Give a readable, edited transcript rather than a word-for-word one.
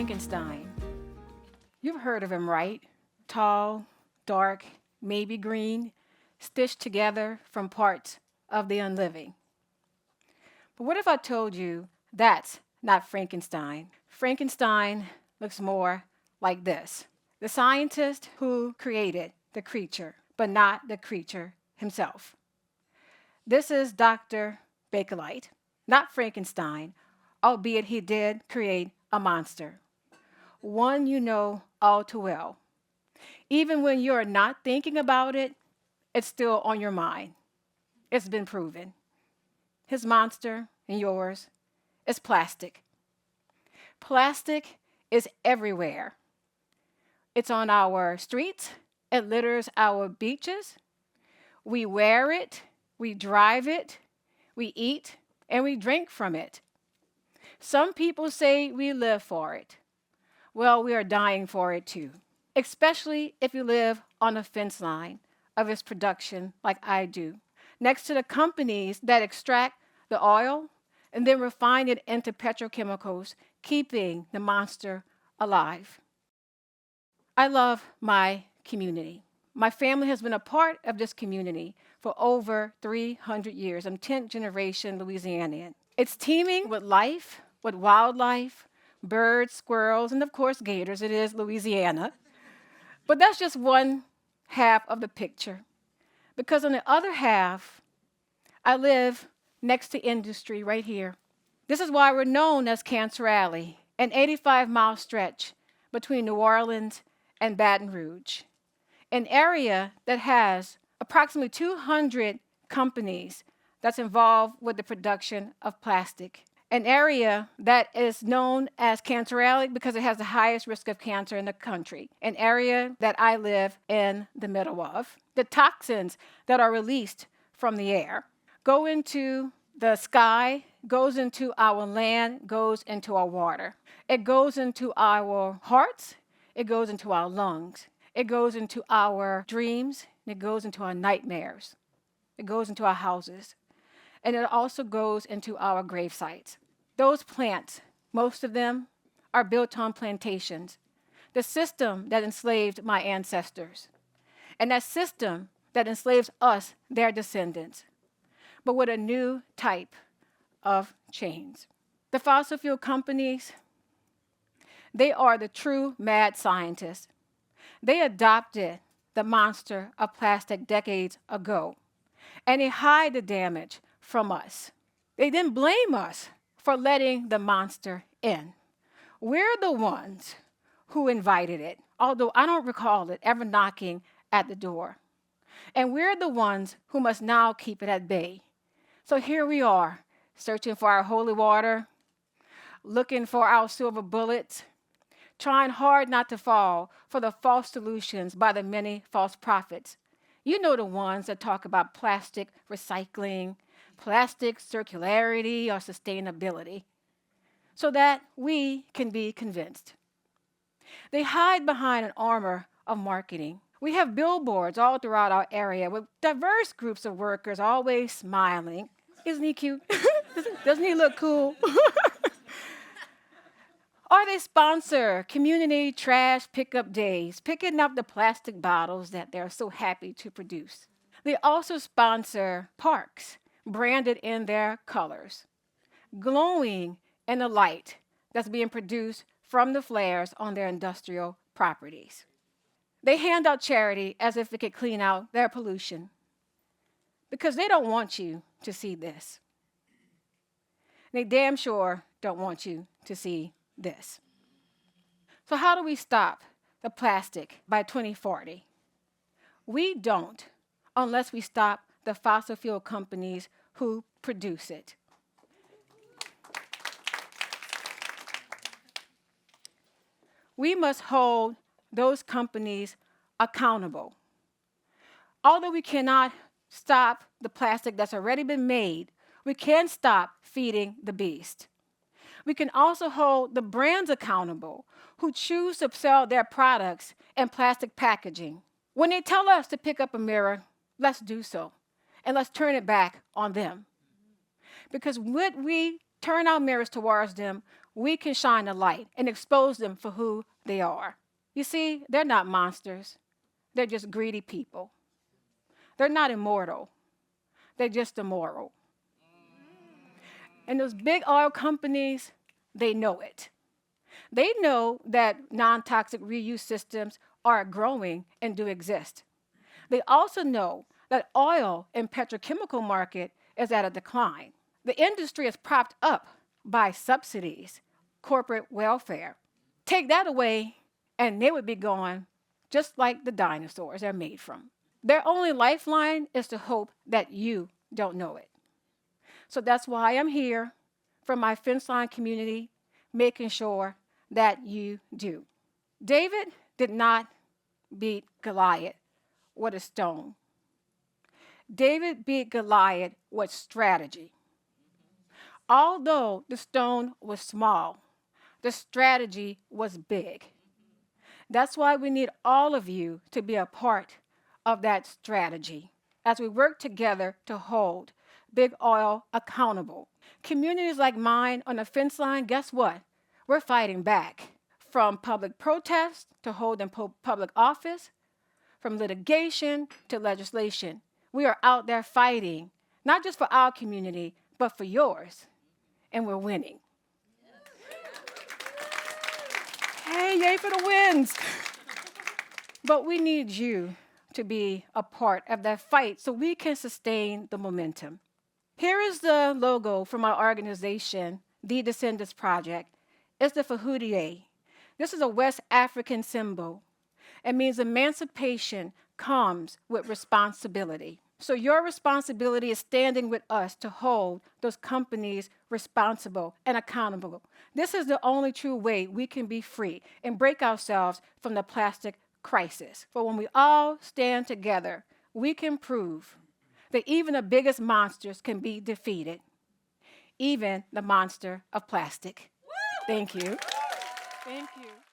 Frankenstein. You've heard of him, right? Tall, dark, maybe green, stitched together from parts of the unliving. But what if I told you that's not Frankenstein? Frankenstein looks more like this: the scientist who created the creature, but not the creature himself. This is Dr. Bakelite, not Frankenstein, albeit he did create a monster, one you know all too well. Even when you're not thinking about it, it's still on your mind. It's been proven. His monster and yours is plastic. Plastic is everywhere. It's on our streets. It litters our beaches. We wear it. We drive it. We eat and we drink from it. Some people say we live for it. Well, we are dying for it too, especially if you live on the fence line of its production like I do, next to the companies that extract the oil and then refine it into petrochemicals, keeping the monster alive. I love my community. My family has been a part of this community for over 300 years. I'm 10th generation Louisianian. It's teeming with life, with wildlife, birds, squirrels, and of course gators. It is Louisiana. But that's just one half of the picture. Because on the other half, I live next to industry right here. This is why we're known as Cancer Alley, an 85-mile stretch between New Orleans and Baton Rouge, an area that has approximately 200 companies that's involved with the production of plastic, an area that is known as Cancer Alley because it has the highest risk of cancer in the country, an area that I live in the middle of. The toxins that are released from the air go into the sky, goes into our land, goes into our water. It goes into our hearts, it goes into our lungs, it goes into our dreams, and it goes into our nightmares. It goes into our houses, and it also goes into our grave sites. Those plants, most of them, are built on plantations, the system that enslaved my ancestors, and that system that enslaves us, their descendants, but with a new type of chains. The fossil fuel companies, they are the true mad scientists. They adopted the monster of plastic decades ago, and they hide the damage from us. They didn't blame us for letting the monster in. We're the ones who invited it, although I don't recall it ever knocking at the door. And we're the ones who must now keep it at bay. So here we are, searching for our holy water, looking for our silver bullets, trying hard not to fall for the false solutions by the many false prophets. You know the ones that talk about plastic recycling, plastic circularity, or sustainability, so that we can be convinced. They hide behind an armor of marketing. We have billboards all throughout our area with diverse groups of workers always smiling. Isn't he cute? Doesn't he look cool? Or they sponsor community trash pickup days, picking up the plastic bottles that they're so happy to produce. They also sponsor parks branded in their colors, glowing in the light that's being produced from the flares on their industrial properties. They hand out charity as if it could clean out their pollution, because they don't want you to see this. They damn sure don't want you to see this. So how do we stop the plastic by 2040? We don't, unless we stop the fossil fuel companies who produce it. We must hold those companies accountable. Although we cannot stop the plastic that's already been made, we can stop feeding the beast. We can also hold the brands accountable who choose to sell their products in plastic packaging. When they tell us to pick up a mirror, let's do so, and let's turn it back on them. Because when we turn our mirrors towards them, we can shine a light and expose them for who they are. You see, they're not monsters. They're just greedy people. They're not immortal. They're just immoral. And those big oil companies, they know it. They know that non-toxic reuse systems are growing and do exist. They also know that oil and petrochemical market is at a decline. The industry is propped up by subsidies, corporate welfare. Take that away, and they would be gone just like the dinosaurs they're made from. Their only lifeline is to hope that you don't know it. So that's why I'm here from my fence line community, making sure that you do. David did not beat Goliath with a stone. David beat Goliath with strategy. Although the stone was small, the strategy was big. That's why we need all of you to be a part of that strategy as we work together to hold Big Oil accountable. Communities like mine on the fence line, guess what? We're fighting back. From public protest to holding public office, from litigation to legislation, we are out there fighting, not just for our community, but for yours. And we're winning. Hey, yay for the wins. But we need you to be a part of that fight so we can sustain the momentum. Here is the logo from our organization, the Descendants Project. It's the Fahoudie. This is a West African symbol. It means emancipation comes with responsibility. So your responsibility is standing with us to hold those companies responsible and accountable. This is the only true way we can be free and break ourselves from the plastic crisis. For when we all stand together, we can prove that even the biggest monsters can be defeated, even the monster of plastic. Thank you. Thank you.